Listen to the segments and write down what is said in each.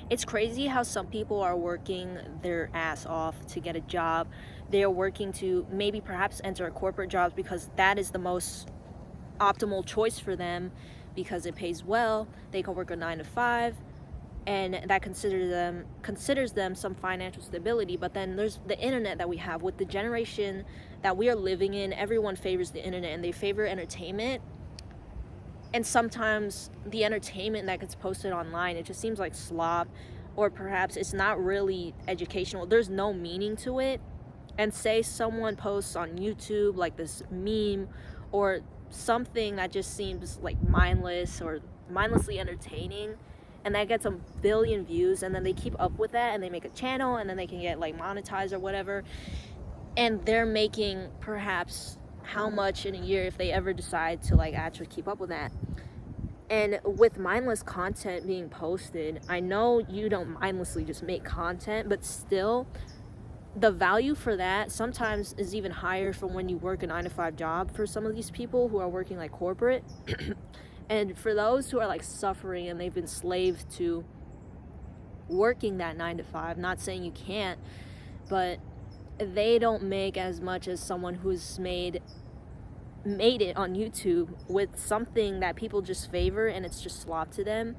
It's crazy how some people are working their ass off to get a job. They're working to maybe perhaps enter a corporate job because that is the most optimal choice for them, because it pays well. They can work a 9 to 5, and that considers them some financial stability. But then there's the internet that we have. With the generation that we are living in, everyone favors the internet and they favor entertainment. And sometimes the entertainment that gets posted online, it just seems like slop, or perhaps it's not really educational. There's no meaning to it. And say someone posts on YouTube like this meme or something that just seems like mindless or mindlessly entertaining, and that gets a billion views, and then they keep up with that and they make a channel, and then they can get like monetized or whatever, and they're making perhaps how much in a year if they ever decide to like actually keep up with that. And with mindless content being posted, I know you don't mindlessly just make content, but still the value for that sometimes is even higher from when you work a 9 to 5 job for some of these people who are working like corporate. And for those who are like suffering and they've been slaved to working that 9 to 5, not saying you can't, but they don't make as much as someone who's made it on YouTube with something that people just favor and it's just slop to them.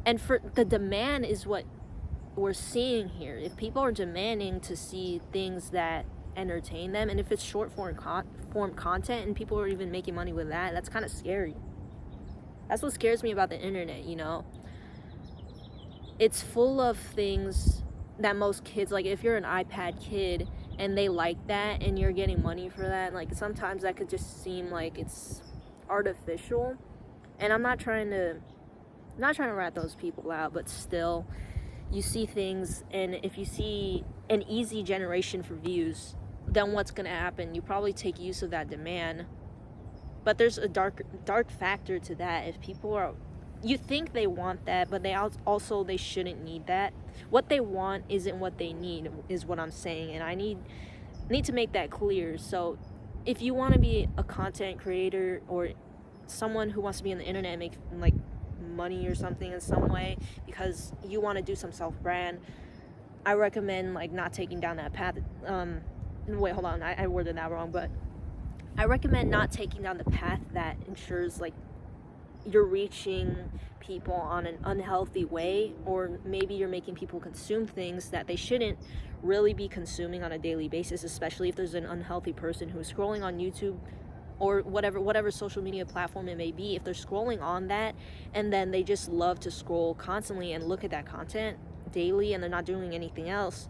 And for the demand is what we're seeing here. If people are demanding to see things that entertain them, and if it's short form content and people are even making money with that, that's kind of scary. That's what scares me about the internet, you know? It's full of things that most kids, like if you're an iPad kid and they like that and you're getting money for that, like sometimes that could just seem like it's artificial. And I'm not trying to rat those people out, but still, you see things, and if you see an easy generation for views, then what's going to happen? You probably take use of that demand. But there's a dark factor to that. If people are, you think they want that, but they shouldn't need that. What they want isn't what they need, is what I'm saying, and I need to make that clear. So if you want to be a content creator or someone who wants to be on the internet and make like money or something in some way because you want to do some self-brand, I recommend like not taking down that path. Wait, hold on, I worded that wrong, but I recommend not taking down the path that ensures like you're reaching people on an unhealthy way, or maybe you're making people consume things that they shouldn't really be consuming on a daily basis, especially if there's an unhealthy person who's scrolling on YouTube or whatever social media platform it may be. If they're scrolling on that and then they just love to scroll constantly and look at that content daily and they're not doing anything else,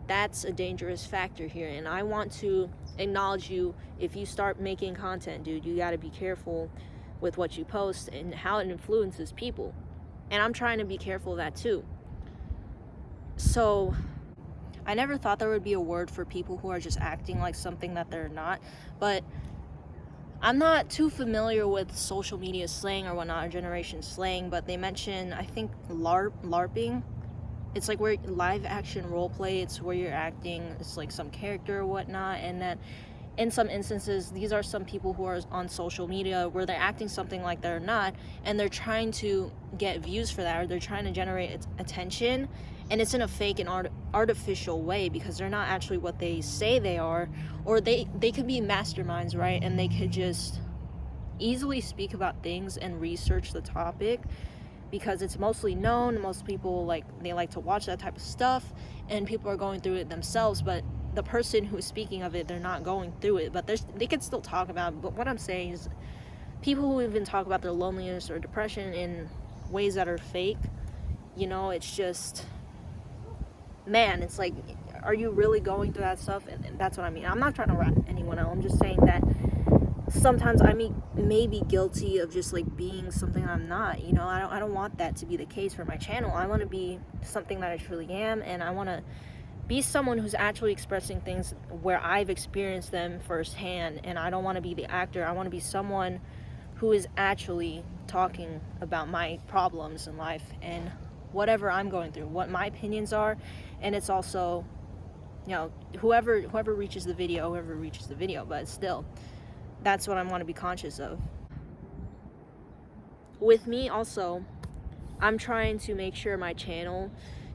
that's a dangerous factor here. And I want to acknowledge you. If you start making content, dude, you got to be careful with what you post and how it influences people. And I'm trying to be careful of that too. So I never thought there would be a word for people who are just acting like something that they're not, but I'm not too familiar with social media slang or whatnot, or generation slang, but they mention, I think, LARPing. It's like where live action role play, it's where you're acting, it's like some character or whatnot, and that in some instances, these are some people who are on social media where they're acting something like they're not, and they're trying to get views for that, or they're trying to generate attention, and it's in a fake and artificial way because they're not actually what they say they are, or they could be masterminds, right? And they could just easily speak about things and research the topic because it's mostly known. Most people they like to watch that type of stuff, and people are going through it themselves, but the person who is speaking of it, they're not going through it, but they could still talk about it. But what I'm saying is people who even talk about their loneliness or depression in ways that are fake, you know, it's just, man, it's like, are you really going through that stuff? And that's what I mean. I'm not trying to rat anyone out. I'm just saying that sometimes I may be guilty of just like being something I'm not, you know. I don't want that to be the case for my channel. I want to be something that I truly am, and I want to be someone who's actually expressing things where I've experienced them firsthand, and I don't want to be the actor. I want to be someone who is actually talking about my problems in life and whatever I'm going through, what my opinions are. And it's also, you know, whoever reaches the video, but still, that's what I want to be conscious of. With me also, I'm trying to make sure my channel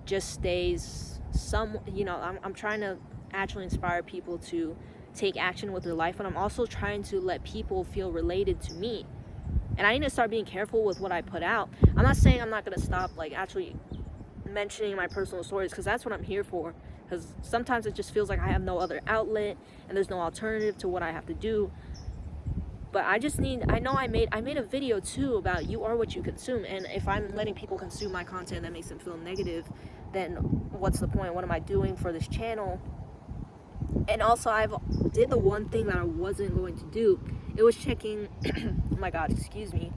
just stays I'm trying to actually inspire people to take action with their life, but I'm also trying to let people feel related to me. And I need to start being careful with what I put out. I'm not saying I'm not going to stop like actually mentioning my personal stories, because that's what I'm here for, because sometimes it just feels like I have no other outlet and there's no alternative to what I have to do. But I know I made a video too about you are what you consume, and if I'm letting people consume my content that makes them feel negative, then what's the point? What am I doing for this channel? And also, I've did the one thing that I wasn't going to do. It was checking oh my god, excuse me.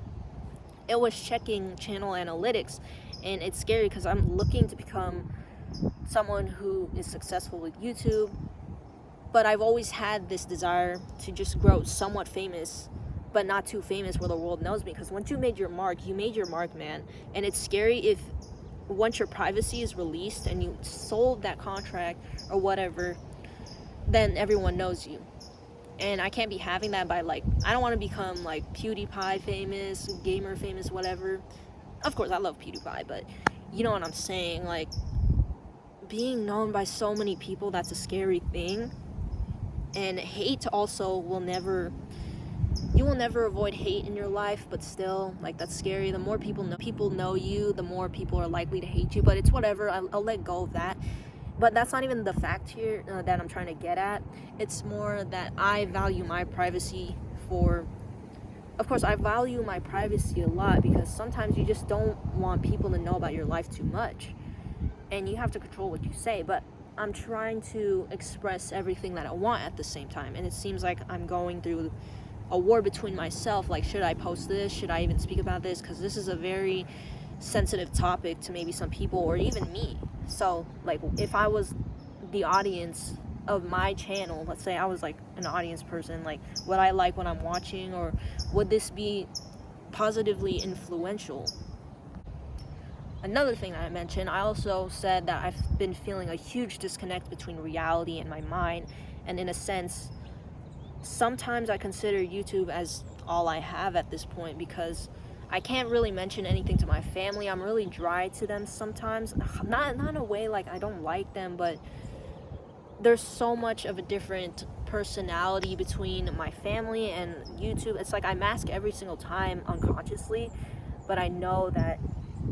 It was checking channel analytics, and it's scary because I'm looking to become someone who is successful with YouTube, but I've always had this desire to just grow somewhat famous, but not too famous where the world knows me, because once you made your mark, man. And it's scary if once your privacy is released and you sold that contract or whatever, then everyone knows you. And I can't be having that by I don't want to become like PewDiePie famous, gamer famous, whatever. Of course, I love PewDiePie, but you know what I'm saying, like being known by so many people, that's a scary thing. And hate also you will never avoid hate in your life, but still, like, that's scary. The more people know you, the more people are likely to hate you, but it's whatever. I'll let go of that. But that's not even the fact here that I'm trying to get at. It's more that I value my privacy of course, I value my privacy a lot, because sometimes you just don't want people to know about your life too much, and you have to control what you say. But I'm trying to express everything that I want at the same time, and it seems like I'm going through a war between myself, like, should I post this? Should I even speak about this? Because this is a very sensitive topic to maybe some people, or even me. So, like, if I was the audience of my channel, let's say I was like an audience person, like, would I like what I'm watching, or would this be positively influential? Another thing that I mentioned, I also said that I've been feeling a huge disconnect between reality and my mind, and in a sense, sometimes I consider YouTube as all I have at this point, because I can't really mention anything to my family. I'm really dry to them sometimes. Not in a way like I don't like them, but there's so much of a different personality between my family and YouTube. It's like I mask every single time unconsciously, but I know that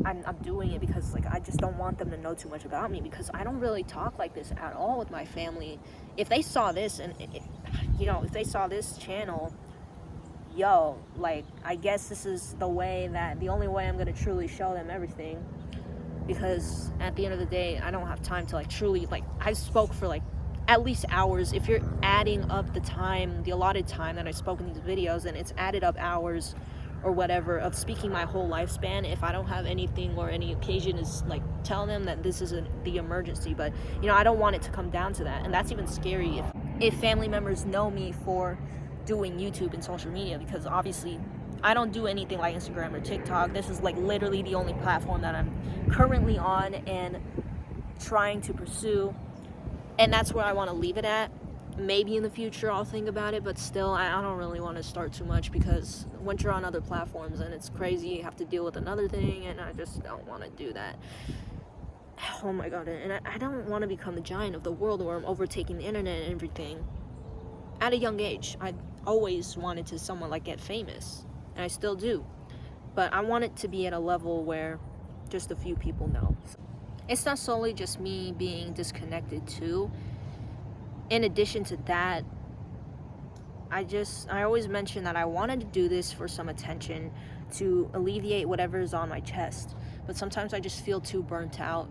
I'm doing it because, like, I just don't want them to know too much about me, because I don't really talk like this at all with my family. If they saw this if they saw this channel, like, I guess this is the only way I'm gonna truly show them everything, because at the end of the day, I don't have time to truly, I spoke for at least hours. If you're adding up the allotted time that I spoke in these videos, and it's added up hours or whatever of speaking my whole lifespan, if I don't have anything or any occasion is telling them that this isn't the emergency. But I don't want it to come down to that, and that's even scary if family members know me for doing YouTube and social media, because obviously I don't do anything like Instagram or TikTok. This is literally the only platform that I'm currently on and trying to pursue, and that's where I want to leave it at. Maybe in the future I'll think about it, but still, I don't really want to start too much, because once you're on other platforms and it's crazy, you have to deal with another thing, and I just don't want to do that. Oh my god, and I don't want to become the giant of the world where I'm overtaking the internet and everything. At a young age, I always wanted to somewhat get famous, and I still do, but I want it to be at a level where just a few people know. It's not solely just me being disconnected too. In addition to that, I always mention that I wanted to do this for some attention, to alleviate whatever is on my chest, but sometimes I just feel too burnt out,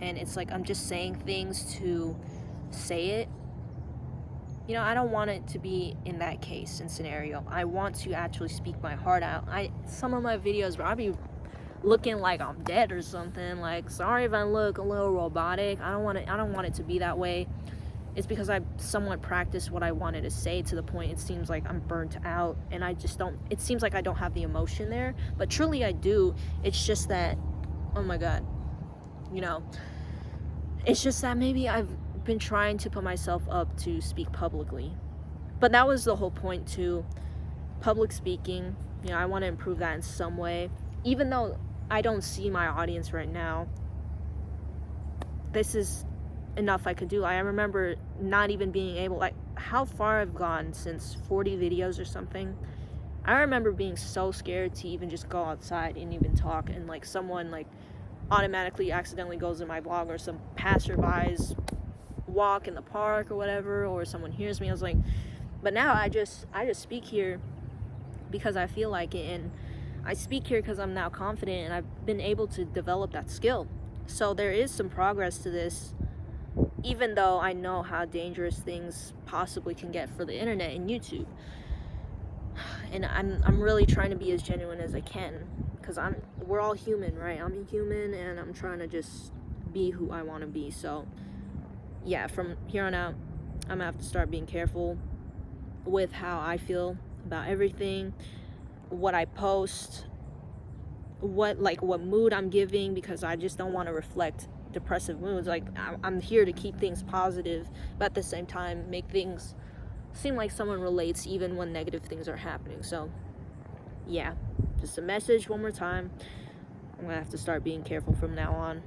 and it's like I'm just saying things to say it. I don't want it to be in that case and scenario. I want to actually speak my heart out. Some of my videos where I'll be looking like I'm dead or something, sorry if I look a little robotic. I don't want it to be that way. It's because I somewhat practiced what I wanted to say to the point it seems like I'm burnt out, and it seems like I don't have the emotion there, but truly I do. It's just that, oh my god, it's just that maybe I've been trying to put myself up to speak publicly, but that was the whole point too. Public speaking, I want to improve that in some way, even though I don't see my audience right now. This is enough I could do. I remember not even being able, like, how far I've gone since 40 videos or something. I remember being so scared to even just go outside and even talk, and like someone like automatically accidentally goes in my vlog, or some passerbys walk in the park or whatever, or someone hears me. I was like, but now I just speak here because I feel like it, and I speak here because I'm now confident and I've been able to develop that skill. So there is some progress to this, even though I know how dangerous things possibly can get for the internet and YouTube. And I'm really trying to be as genuine as I can, because we're all human, right? I'm a human, and I'm trying to just be who I want to be. So yeah, from here on out, I'm gonna have to start being careful with how I feel about everything, what I post, what mood I'm giving, because I just don't want to reflect depressive moods. Like, I'm here to keep things positive, but at the same time make things seem like someone relates even when negative things are happening. So yeah, just a message one more time. I'm gonna have to start being careful from now on.